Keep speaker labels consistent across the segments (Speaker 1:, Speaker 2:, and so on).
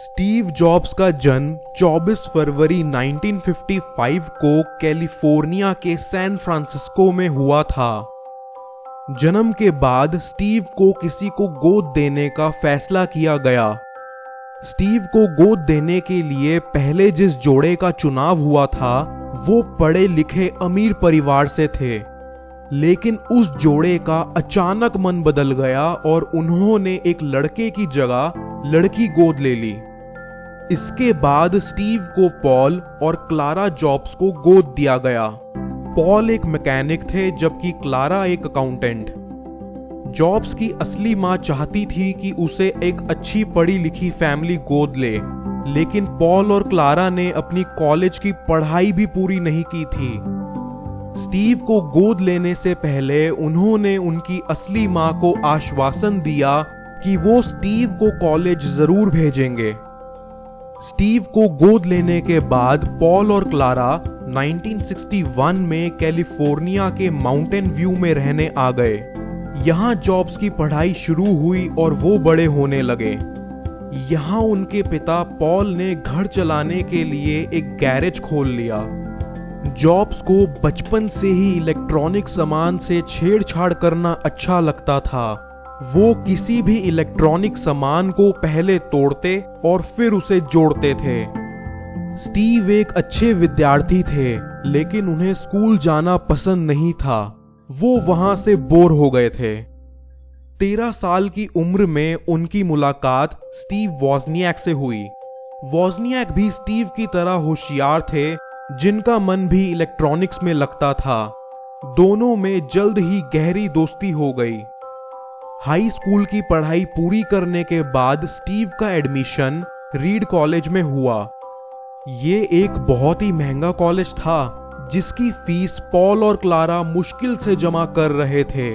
Speaker 1: Steve jobs का जन्म 24 फरवरी 1955 को कैलिफोर्निया के सैन फ्रांसिस्को में हुआ था। जन्म के बाद स्टीव को किसी को गोद देने का फैसला किया गया। स्टीव को गोद देने के लिए पहले जिस जोड़े का चुनाव हुआ था वो पढ़े लिखे अमीर परिवार से थे, लेकिन उस जोड़े का अचानक मन बदल गया और उन्होंने एक लड़के की जगह लड़की गोद ले ली। इसके बाद स्टीव को पॉल और क्लारा जॉब्स को गोद दिया गया। पॉल एक मैकेनिक थे जबकि क्लारा एक अकाउंटेंट। जॉब्स की असली मां चाहती थी कि उसे एक अच्छी पढ़ी लिखी फैमिली गोद ले, लेकिन पॉल और क्लारा ने अपनी कॉलेज की पढ़ाई भी पूरी नहीं की थी। स्टीव को गोद लेने से पहले उन्होंने उनकी असली मां को आश्वासन दिया कि वो स्टीव को कॉलेज जरूर भेजेंगे। स्टीव को गोद लेने के बाद पॉल और क्लारा 1961 में कैलिफोर्निया के माउंटेन व्यू में रहने आ गए। यहाँ जॉब्स की पढ़ाई शुरू हुई और वो बड़े होने लगे। यहाँ उनके पिता पॉल ने घर चलाने के लिए एक गैरेज खोल लिया। जॉब्स को बचपन से ही इलेक्ट्रॉनिक सामान से छेड़छाड़ करना अच्छा लगता था। वो किसी भी इलेक्ट्रॉनिक सामान को पहले तोड़ते और फिर उसे जोड़ते थे। स्टीव एक अच्छे विद्यार्थी थे, लेकिन उन्हें स्कूल जाना पसंद नहीं था। वो वहां से बोर हो गए थे। 13 साल की उम्र में उनकी मुलाकात स्टीव वॉजनियाक से हुई। वॉजनियाक भी स्टीव की तरह होशियार थे, जिनका मन भी इलेक्ट्रॉनिक्स में लगता था। दोनों में जल्द ही गहरी दोस्ती हो गई। हाई स्कूल की पढ़ाई पूरी करने के बाद स्टीव का एडमिशन रीड कॉलेज में हुआ। ये एक बहुत ही महंगा कॉलेज था, जिसकी फीस पॉल और क्लारा मुश्किल से जमा कर रहे थे।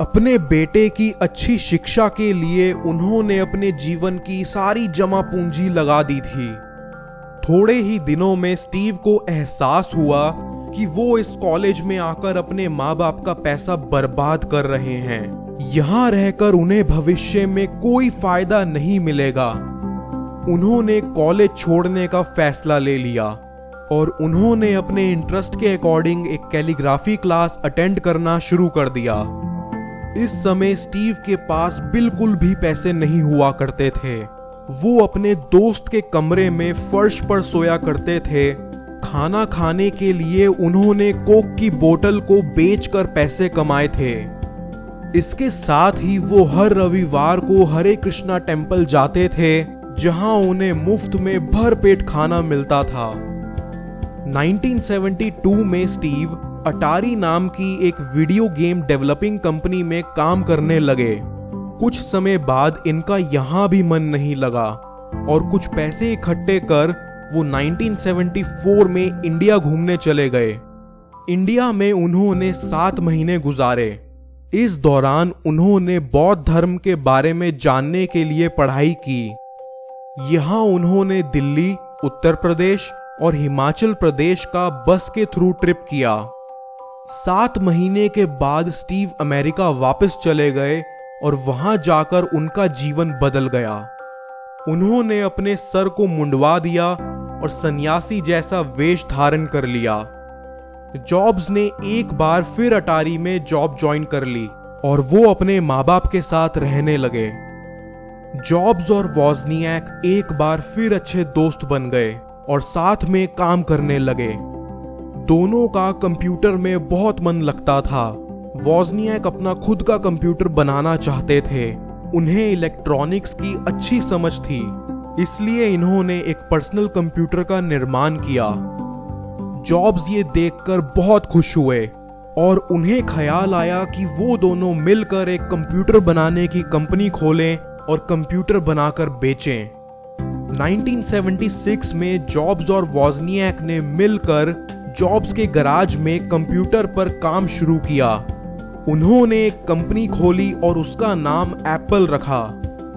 Speaker 1: अपने बेटे की अच्छी शिक्षा के लिए उन्होंने अपने जीवन की सारी जमा पूंजी लगा दी थी। थोड़े ही दिनों में स्टीव को एहसास हुआ कि वो इस कॉलेज में आकर अपने माँ बाप का पैसा बर्बाद कर रहे हैं। यहाँ रहकर उन्हें भविष्य में कोई फायदा नहीं मिलेगा। उन्होंने कॉलेज छोड़ने का फैसला ले लिया और उन्होंने अपने इंटरेस्ट के अकॉर्डिंग एक कैलीग्राफी क्लास अटेंड करना शुरू कर दिया। इस समय स्टीव के पास बिल्कुल भी पैसे नहीं हुआ करते थे। वो अपने दोस्त के कमरे में फर्श पर सोया करते थे। खाना खाने के लिए उन्होंने कोक की बोतल को बेचकर पैसे कमाए थे। इसके साथ ही वो हर रविवार को हरे कृष्णा टेम्पल जाते थे, जहां उन्हें मुफ्त में भरपेट खाना मिलता था। 1972 में स्टीव अटारी नाम की एक वीडियो गेम डेवलपिंग कंपनी में काम करने लगे। कुछ समय बाद इनका यहां भी मन नहीं लगा और कुछ पैसे इकट्ठे कर वो 1974 में इंडिया घूमने चले गए। इंडिया में उन्होंने 7 महीने गुजारे। इस दौरान उन्होंने बौद्ध धर्म के बारे में जानने के लिए पढ़ाई की। यहाँ उन्होंने दिल्ली, उत्तर प्रदेश और हिमाचल प्रदेश का बस के थ्रू ट्रिप किया। 7 महीने के बाद स्टीव अमेरिका वापस चले गए और वहां जाकर उनका जीवन बदल गया। उन्होंने अपने सर को मुंडवा दिया और सन्यासी जैसा वेश धारण कर लिया। जॉब्स ने एक बार फिर अटारी में जॉब ज्वाइन कर ली और वो अपने माँ बाप के साथ रहने लगे। जॉब्स और वॉजनियाक एक बार फिर अच्छे दोस्त बन गए और साथ में काम करने लगे। दोनों का कंप्यूटर में बहुत मन लगता था। वॉजनियाक अपना खुद का कंप्यूटर बनाना चाहते थे। उन्हें इलेक्ट्रॉनिक्स की अच्छी समझ थी, इसलिए इन्होंने एक पर्सनल कंप्यूटर का निर्माण किया। जॉब्स ये देखकर बहुत खुश हुए और उन्हें ख्याल आया कि वो दोनों मिलकर एक कंप्यूटर बनाने की कंपनी खोलें और कंप्यूटर बनाकर बेचें। 1976 में जॉब्स और वॉजनियाक ने मिलकर जॉब्स के गराज में कंप्यूटर पर काम शुरू किया। उन्होंने एक कंपनी खोली और उसका नाम एप्पल रखा।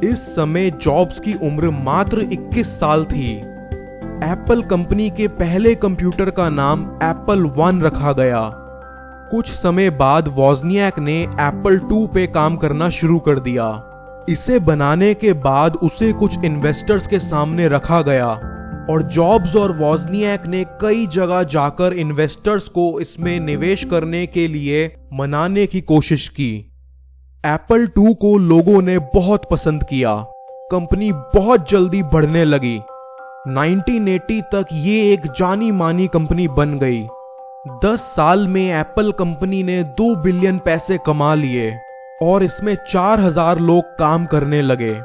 Speaker 1: इस समय जॉब्स की उम्र मात्र 21 साल थी। एप्पल कंपनी के पहले कंप्यूटर का नाम एप्पल 1 रखा गया। कुछ समय बाद वॉजनियाक ने एप्पल 2 पे काम करना शुरू कर दिया। इसे बनाने के बाद उसे कुछ इन्वेस्टर्स के सामने रखा गया और जॉब्स और वोज़नियाक ने कई जगह जाकर इन्वेस्टर्स को इसमें निवेश करने के लिए मनाने की कोशिश की। एप्पल II को लोगों ने बहुत पसंद किया। कंपनी बहुत जल्दी बढ़ने लगी। 1980 तक ये एक जानी मानी कंपनी बन गई। 10 साल में एप्पल कंपनी ने 2 बिलियन पैसे कमा लिए और इसमें 4000 लोग काम करने लगे।